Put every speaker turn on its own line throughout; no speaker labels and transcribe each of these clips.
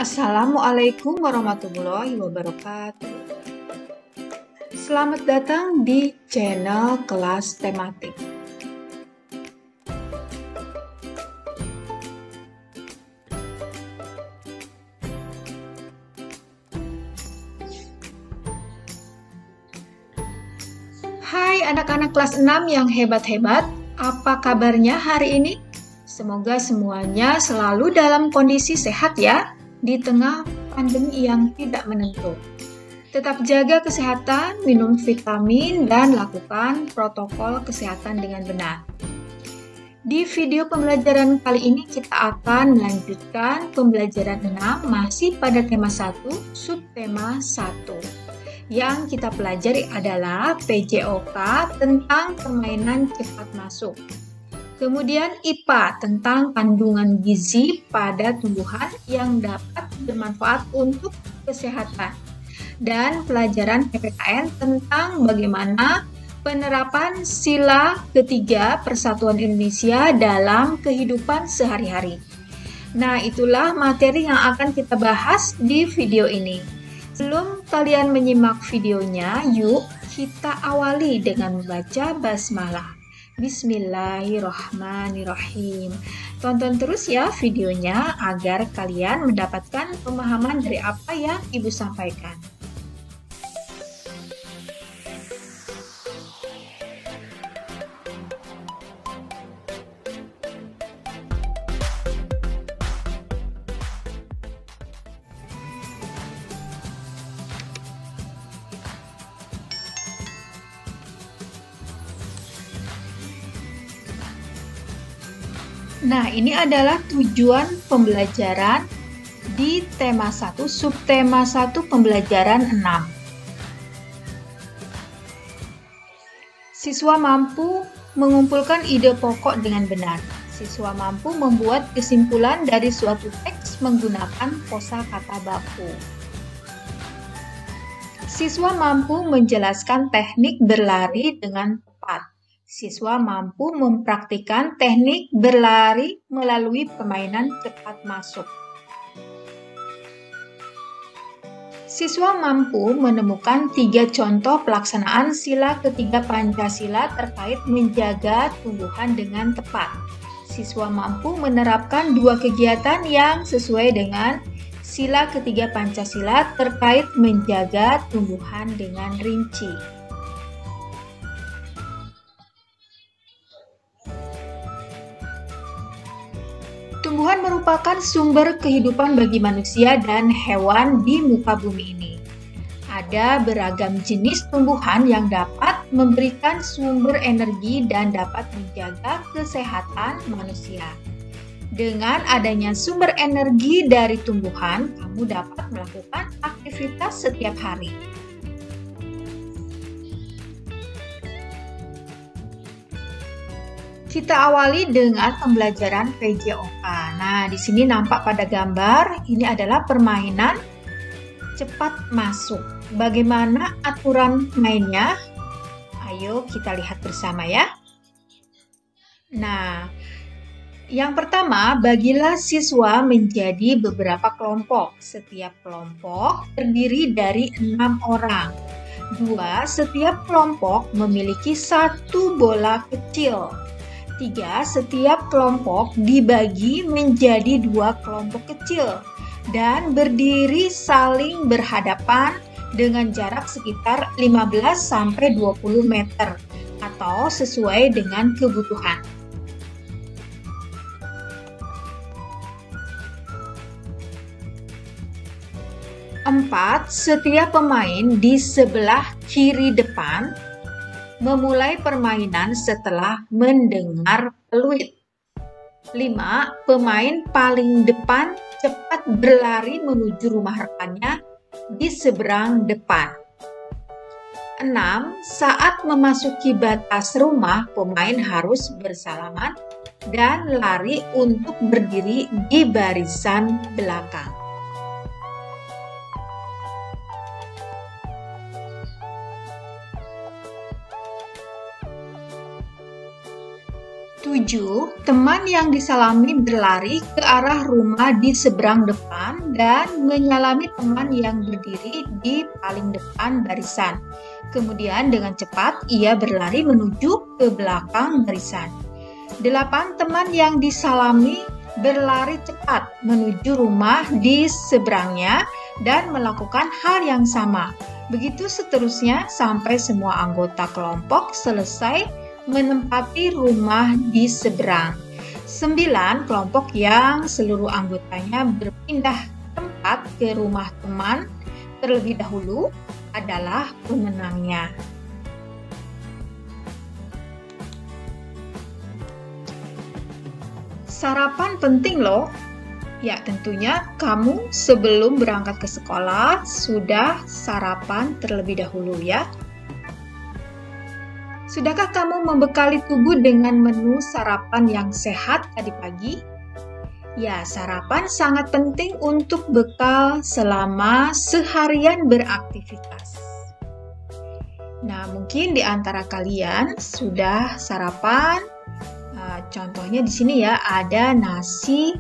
Assalamualaikum warahmatullahi wabarakatuh. Selamat datang di channel kelas tematik. Hai anak-anak kelas 6 yang hebat-hebat, apa kabarnya hari ini? Semoga semuanya selalu dalam kondisi sehat ya, di tengah pandemi yang tidak menentu. Tetap jaga kesehatan, minum vitamin, dan lakukan protokol kesehatan dengan benar. Di video pembelajaran kali ini kita akan melanjutkan pembelajaran 6 masih pada tema 1, subtema 1. Yang kita pelajari adalah PJOK tentang permainan cepat masuk. Kemudian IPA tentang kandungan gizi pada tumbuhan yang dapat bermanfaat untuk kesehatan. Dan pelajaran PPKN tentang bagaimana penerapan sila ketiga Persatuan Indonesia dalam kehidupan sehari-hari. Nah, itulah materi yang akan kita bahas di video ini. Sebelum kalian menyimak videonya, yuk kita awali dengan membaca basmalah. Bismillahirrahmanirrahim. Tonton terus ya videonya agar kalian mendapatkan pemahaman dari apa yang Ibu sampaikan. Nah, ini adalah tujuan pembelajaran di tema 1, subtema 1 pembelajaran 6. Siswa mampu mengumpulkan ide pokok dengan benar. Siswa mampu membuat kesimpulan dari suatu teks menggunakan kosakata baku. Siswa mampu menjelaskan teknik berlari dengan tepat. Siswa mampu mempraktikkan teknik berlari melalui permainan cepat masuk. Siswa mampu menemukan 3 contoh pelaksanaan sila ketiga Pancasila terkait menjaga tumbuhan dengan tepat. Siswa mampu menerapkan 2 kegiatan yang sesuai dengan sila ketiga Pancasila terkait menjaga tumbuhan dengan rinci. Tumbuhan merupakan sumber kehidupan bagi manusia dan hewan di muka bumi ini. Ada beragam jenis tumbuhan yang dapat memberikan sumber energi dan dapat menjaga kesehatan manusia. Dengan adanya sumber energi dari tumbuhan, kamu dapat melakukan aktivitas setiap hari. Kita awali dengan pembelajaran PJOK. Nah, di sini nampak pada gambar, ini adalah permainan cepat masuk. Bagaimana aturan mainnya? Ayo kita lihat bersama ya. Nah, yang pertama, bagilah siswa menjadi beberapa kelompok. Setiap kelompok terdiri dari 6 orang. 2, setiap kelompok memiliki 1 bola kecil. 3, setiap kelompok dibagi menjadi 2 kelompok kecil dan berdiri saling berhadapan dengan jarak sekitar 15-20 meter atau sesuai dengan kebutuhan. 4, setiap pemain di sebelah kiri depan memulai permainan setelah mendengar peluit. 5, pemain paling depan cepat berlari menuju rumah rekannya di seberang depan. 6, saat memasuki batas rumah, pemain harus bersalaman dan lari untuk berdiri di barisan belakang. 7, 7. Teman yang disalami berlari ke arah rumah di seberang depan dan menyalami teman yang berdiri di paling depan barisan. Kemudian dengan cepat ia berlari menuju ke belakang barisan. 8. Teman yang disalami berlari cepat menuju rumah di seberangnya dan melakukan hal yang sama. Begitu seterusnya sampai semua anggota kelompok selesai menempati rumah di seberang. 9. Kelompok yang seluruh anggotanya berpindah tempat ke rumah teman terlebih dahulu adalah pemenangnya. Sarapan penting loh. Ya, tentunya kamu sebelum berangkat ke sekolah sudah sarapan terlebih dahulu ya. Sudahkah kamu membekali tubuh dengan menu sarapan yang sehat tadi pagi? Ya, sarapan sangat penting untuk bekal selama seharian beraktivitas. Nah, mungkin di antara kalian sudah sarapan. Contohnya di sini ya, ada nasi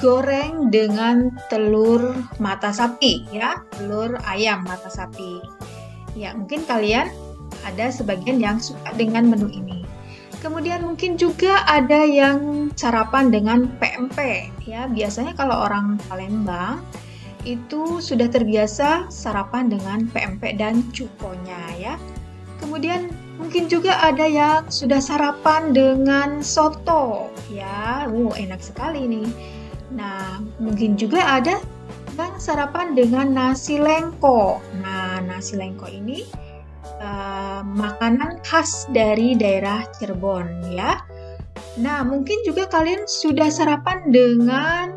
goreng dengan telur mata sapi ya, telur ayam mata sapi. Ya, mungkin kalian ada sebagian yang suka dengan menu ini. Kemudian mungkin juga ada yang sarapan dengan PMP ya. Biasanya kalau orang Palembang itu sudah terbiasa sarapan dengan PMP dan cukonya ya. Kemudian mungkin juga ada yang sudah sarapan dengan soto ya. Enak sekali nih. Nah, mungkin juga ada yang sarapan dengan nasi lengko. Nah, nasi lengko ini makanan khas dari daerah Cirebon ya. Nah, mungkin juga kalian sudah sarapan dengan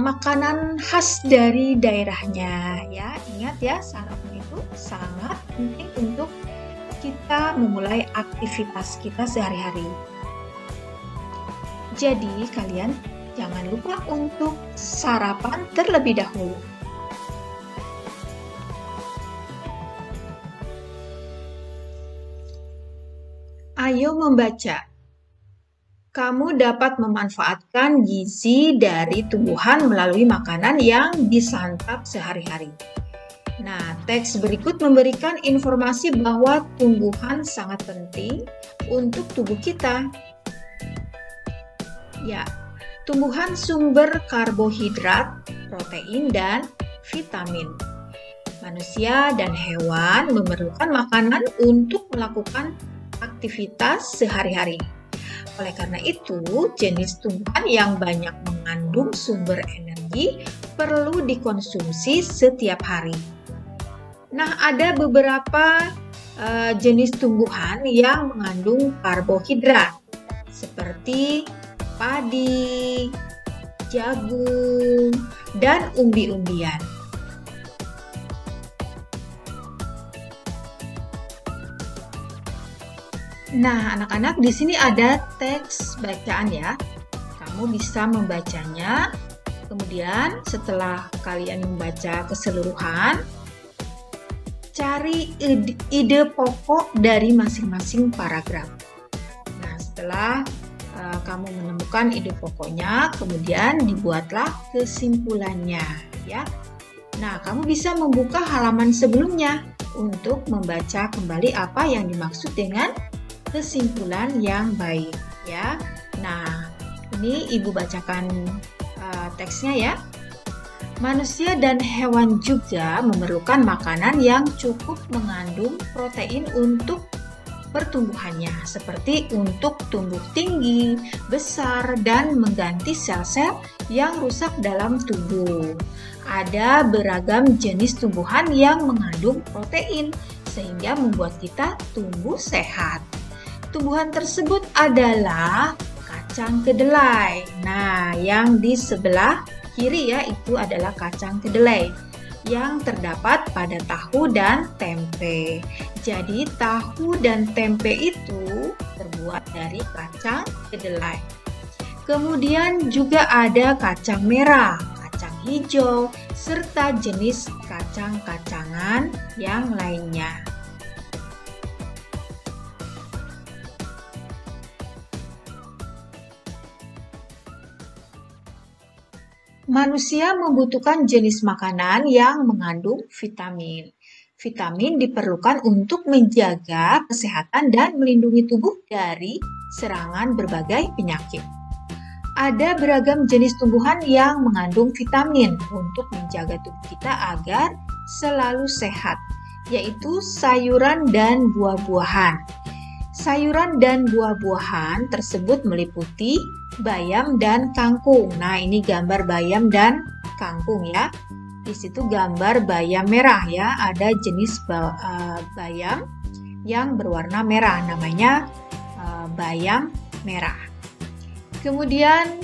makanan khas dari daerahnya ya. Ingat ya, sarapan itu sangat penting untuk kita memulai aktivitas kita sehari-hari. Jadi, kalian jangan lupa untuk sarapan terlebih dahulu. Ayo membaca. Kamu dapat memanfaatkan gizi dari tumbuhan melalui makanan yang disantap sehari-hari. Nah, teks berikut memberikan informasi bahwa tumbuhan sangat penting untuk tubuh kita. Ya, tumbuhan sumber karbohidrat, protein, dan vitamin. Manusia dan hewan memerlukan makanan untuk melakukan aktivitas sehari-hari. Oleh karena itu, jenis tumbuhan yang banyak mengandung sumber energi perlu dikonsumsi setiap hari. Nah, ada beberapa jenis tumbuhan yang mengandung karbohidrat seperti padi, jagung, dan umbi-umbian. Nah, anak-anak, di sini ada teks bacaan ya. Kamu bisa membacanya. Kemudian setelah kalian membaca keseluruhan, cari ide pokok dari masing-masing paragraf. Nah, setelah kamu menemukan ide pokoknya, kemudian dibuatlah kesimpulannya ya. Nah, kamu bisa membuka halaman sebelumnya untuk membaca kembali apa yang dimaksud dengan kesimpulan yang baik ya. Nah, ini Ibu bacakan teksnya ya. Manusia dan hewan juga memerlukan makanan yang cukup mengandung protein untuk pertumbuhannya, seperti untuk tumbuh tinggi, besar, dan mengganti sel-sel yang rusak dalam tubuh. Ada beragam jenis tumbuhan yang mengandung protein, sehingga membuat kita tumbuh sehat. Tumbuhan tersebut adalah kacang kedelai. Nah, yang di sebelah kiri ya, itu adalah kacang kedelai yang terdapat pada tahu dan tempe. Jadi tahu dan tempe itu terbuat dari kacang kedelai. Kemudian juga ada kacang merah, kacang hijau, serta jenis kacang-kacangan yang lainnya. Manusia membutuhkan jenis makanan yang mengandung vitamin. Vitamin diperlukan untuk menjaga kesehatan dan melindungi tubuh dari serangan berbagai penyakit. Ada beragam jenis tumbuhan yang mengandung vitamin untuk menjaga tubuh kita agar selalu sehat, yaitu sayuran dan buah-buahan. Sayuran dan buah-buahan tersebut meliputi bayam dan kangkung. Nah, ini gambar bayam dan kangkung ya. Di situ gambar bayam merah ya. Ada jenis bayam yang berwarna merah, namanya bayam merah. Kemudian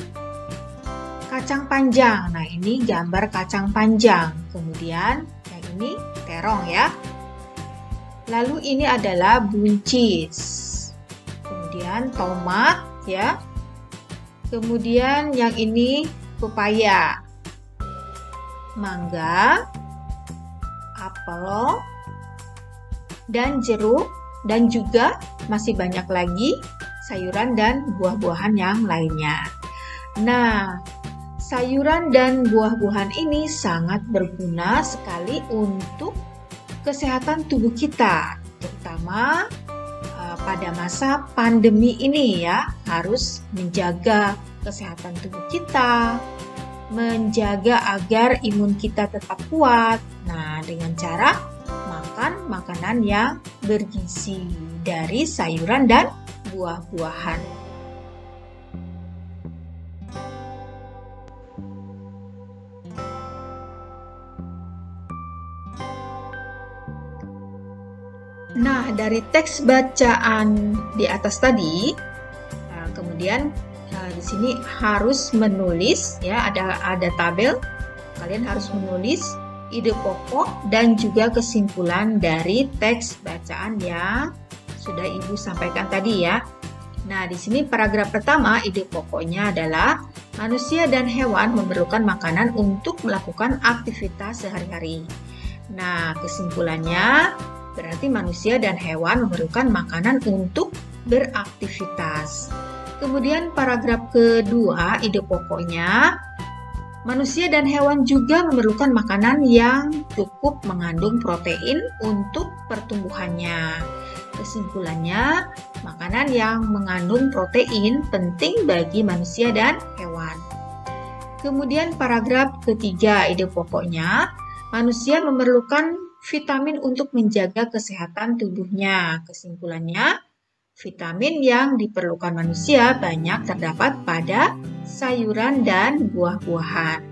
kacang panjang. Nah, ini gambar kacang panjang. Kemudian yang ini terong ya. Lalu ini adalah buncis. Kemudian tomat ya. Kemudian yang ini pepaya, mangga, apel, dan jeruk, dan juga masih banyak lagi sayuran dan buah-buahan yang lainnya. Nah, sayuran dan buah-buahan ini sangat berguna sekali untuk kesehatan tubuh kita, terutama pada masa pandemi ini ya, harus menjaga kesehatan tubuh kita, menjaga agar imun kita tetap kuat. Nah, dengan cara makan makanan yang bergizi dari sayuran dan buah-buahan. Nah, dari teks bacaan di atas tadi, kemudian di sini harus menulis ya, ada tabel. Kalian harus menulis ide pokok dan juga kesimpulan dari teks bacaan yang sudah Ibu sampaikan tadi ya. Nah, di sini paragraf pertama ide pokoknya adalah manusia dan hewan memerlukan makanan untuk melakukan aktivitas sehari-hari. Nah, kesimpulannya berarti manusia dan hewan memerlukan makanan untuk beraktivitas. Kemudian paragraf kedua, ide pokoknya, manusia dan hewan juga memerlukan makanan yang cukup mengandung protein untuk pertumbuhannya. Kesimpulannya, makanan yang mengandung protein penting bagi manusia dan hewan. Kemudian paragraf ketiga, ide pokoknya, manusia memerlukan vitamin untuk menjaga kesehatan tubuhnya. Kesimpulannya, vitamin yang diperlukan manusia banyak terdapat pada sayuran dan buah-buahan.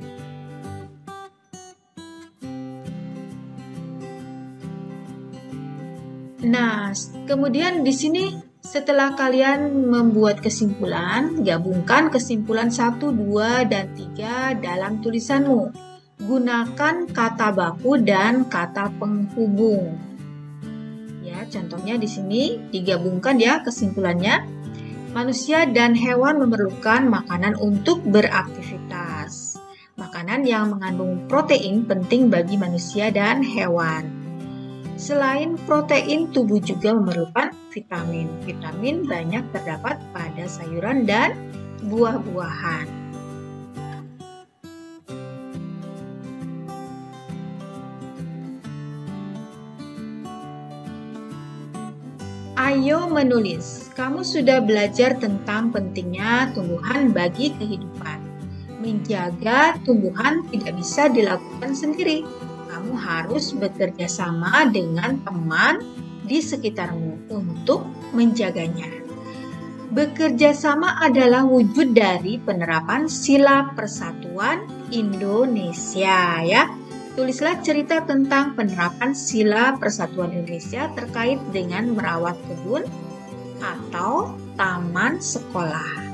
Nah, kemudian di sini setelah kalian membuat kesimpulan, gabungkan kesimpulan 1, 2, dan 3 dalam tulisanmu. Gunakan kata baku dan kata penghubung. Ya, contohnya di sini digabungkan ya kesimpulannya. Manusia dan hewan memerlukan makanan untuk beraktivitas. Makanan yang mengandung protein penting bagi manusia dan hewan. Selain protein, tubuh juga memerlukan vitamin. Vitamin banyak terdapat pada sayuran dan buah-buahan. Ayo menulis. Kamu sudah belajar tentang pentingnya tumbuhan bagi kehidupan. Menjaga tumbuhan tidak bisa dilakukan sendiri. Kamu harus bekerja sama dengan teman di sekitarmu untuk menjaganya. Bekerja sama adalah wujud dari penerapan Sila Persatuan Indonesia ya. Tulislah cerita tentang penerapan Sila Persatuan Indonesia terkait dengan merawat kebun atau taman sekolah.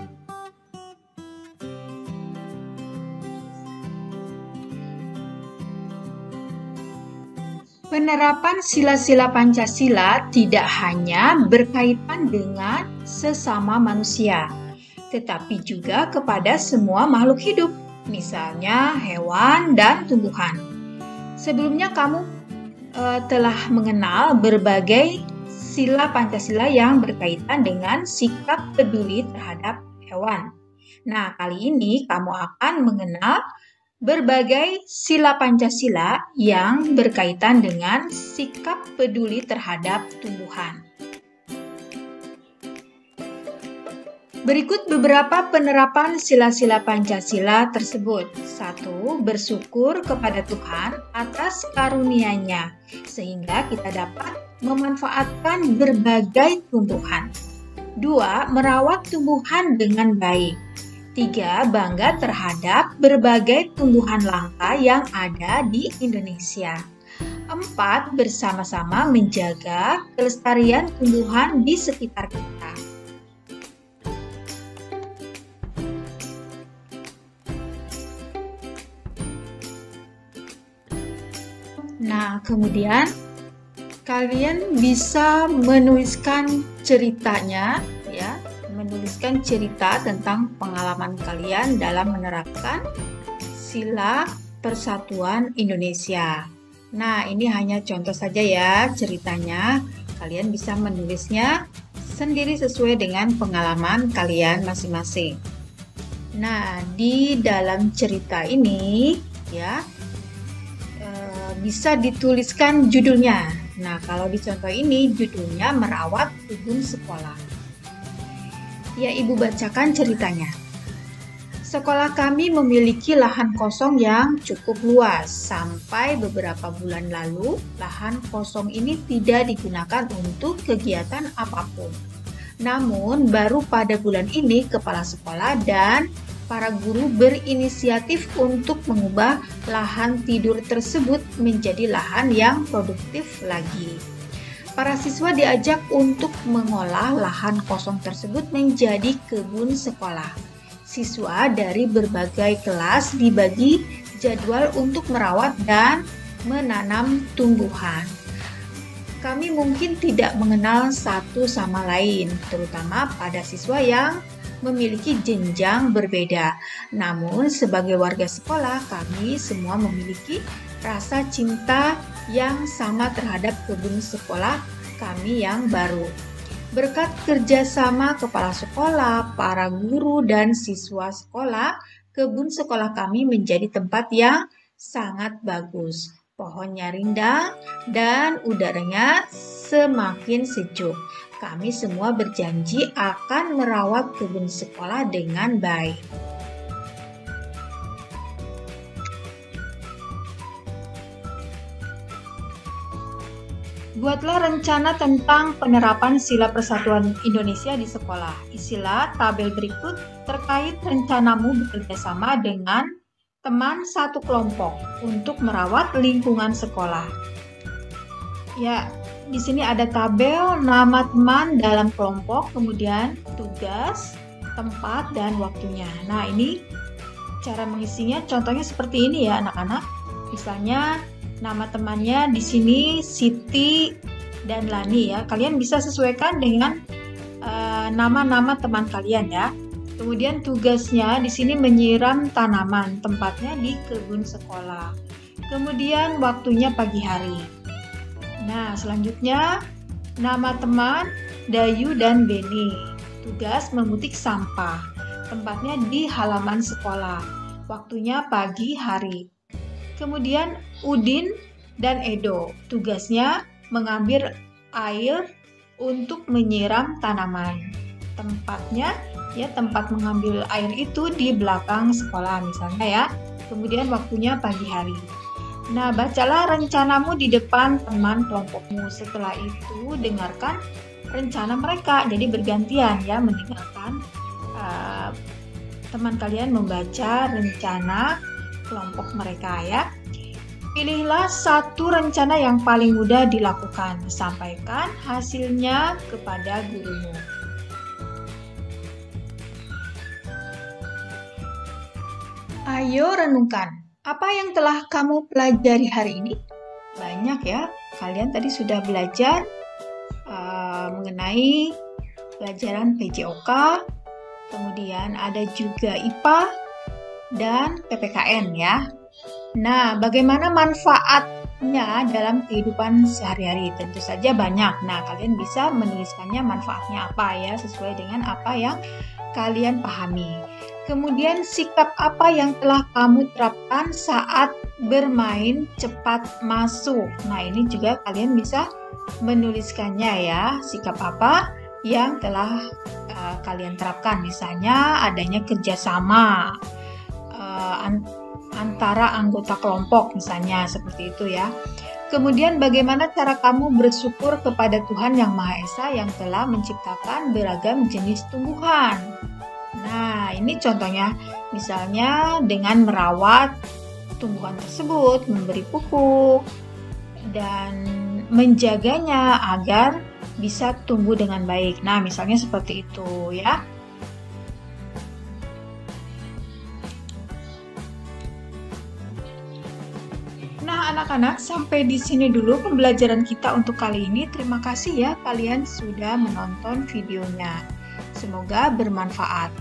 Penerapan sila-sila Pancasila tidak hanya berkaitan dengan sesama manusia, tetapi juga kepada semua makhluk hidup, misalnya hewan dan tumbuhan. Sebelumnya kamu telah mengenal berbagai sila Pancasila yang berkaitan dengan sikap peduli terhadap hewan. Nah, kali ini kamu akan mengenal berbagai sila Pancasila yang berkaitan dengan sikap peduli terhadap tumbuhan. Berikut beberapa penerapan sila-sila Pancasila tersebut. 1. Bersyukur kepada Tuhan atas karunia-Nya, sehingga kita dapat memanfaatkan berbagai tumbuhan. 2. Merawat tumbuhan dengan baik. 3. Bangga terhadap berbagai tumbuhan langka yang ada di Indonesia. 4. Bersama-sama menjaga kelestarian tumbuhan di sekitar kita. Nah, kemudian kalian bisa menuliskan ceritanya, ya, menuliskan cerita tentang pengalaman kalian dalam menerapkan sila persatuan Indonesia. Nah, ini hanya contoh saja ya ceritanya. Kalian bisa menulisnya sendiri sesuai dengan pengalaman kalian masing-masing. Nah, di dalam cerita ini, ya, bisa dituliskan judulnya. Nah, kalau di contoh ini judulnya Merawat Kebun Sekolah. Ya, Ibu bacakan ceritanya. Sekolah kami memiliki lahan kosong yang cukup luas. Sampai beberapa bulan lalu, lahan kosong ini tidak digunakan untuk kegiatan apapun. Namun, baru pada bulan ini kepala sekolah dan para guru berinisiatif untuk mengubah lahan tidur tersebut menjadi lahan yang produktif lagi. Para siswa diajak untuk mengolah lahan kosong tersebut menjadi kebun sekolah. Siswa dari berbagai kelas dibagi jadwal untuk merawat dan menanam tumbuhan. Kami mungkin tidak mengenal satu sama lain, terutama pada siswa yang memiliki jenjang berbeda. Namun, sebagai warga sekolah, kami semua memiliki rasa cinta yang sama terhadap kebun sekolah kami yang baru. Berkat kerjasama kepala sekolah, para guru, dan siswa sekolah, kebun sekolah kami menjadi tempat yang sangat bagus. Pohonnya rindang dan udaranya semakin sejuk. Kami semua berjanji akan merawat kebun sekolah dengan baik. Buatlah rencana tentang penerapan sila persatuan Indonesia di sekolah. Isilah tabel berikut terkait rencanamu bekerjasama dengan teman satu kelompok untuk merawat lingkungan sekolah. Ya, di sini ada tabel nama teman dalam kelompok, kemudian tugas, tempat, dan waktunya. Nah, ini cara mengisinya contohnya seperti ini ya anak-anak. Misalnya nama temannya di sini Siti dan Lani ya. Kalian bisa sesuaikan dengan nama-nama teman kalian ya. Kemudian tugasnya di sini menyiram tanaman, tempatnya di kebun sekolah. Kemudian waktunya pagi hari. Nah, selanjutnya nama teman Dayu dan Beni. Tugas memetik sampah. Tempatnya di halaman sekolah. Waktunya pagi hari. Kemudian Udin dan Edo. Tugasnya mengambil air untuk menyiram tanaman. Tempatnya ya tempat mengambil air itu di belakang sekolah misalnya ya. Kemudian waktunya pagi hari. Nah, bacalah rencanamu di depan teman kelompokmu. Setelah itu, dengarkan rencana mereka. Jadi bergantian ya, mendengarkan teman kalian membaca rencana kelompok mereka ya. Pilihlah satu rencana yang paling mudah dilakukan. Sampaikan hasilnya kepada gurumu. Ayo renungkan. Apa yang telah kamu pelajari hari ini? Banyak ya, kalian tadi sudah belajar mengenai pelajaran PJOK, kemudian ada juga IPA dan PPKN ya. Nah, bagaimana manfaatnya dalam kehidupan sehari-hari? Tentu saja banyak. Nah, kalian bisa menuliskannya manfaatnya apa ya, sesuai dengan apa yang kalian pahami. Kemudian sikap apa yang telah kamu terapkan saat bermain cepat masuk? Nah, ini juga kalian bisa menuliskannya ya. Sikap apa yang telah kalian terapkan? Misalnya adanya kerjasama antara anggota kelompok, misalnya seperti itu ya. Kemudian bagaimana cara kamu bersyukur kepada Tuhan Yang Maha Esa yang telah menciptakan beragam jenis tumbuhan? Nah, ini contohnya, misalnya dengan merawat tumbuhan tersebut, memberi pupuk, dan menjaganya agar bisa tumbuh dengan baik. Nah, misalnya seperti itu ya. Nah, anak-anak, sampai di sini dulu pembelajaran kita untuk kali ini. Terima kasih ya kalian sudah menonton videonya. Semoga bermanfaat.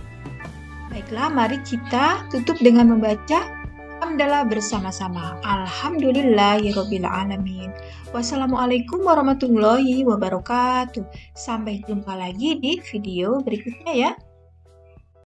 Baiklah, mari kita tutup dengan membaca hamdalah bersama-sama. Alhamdulillahirabbil alamin. Wassalamualaikum warahmatullahi wabarakatuh. Sampai jumpa lagi di video berikutnya ya.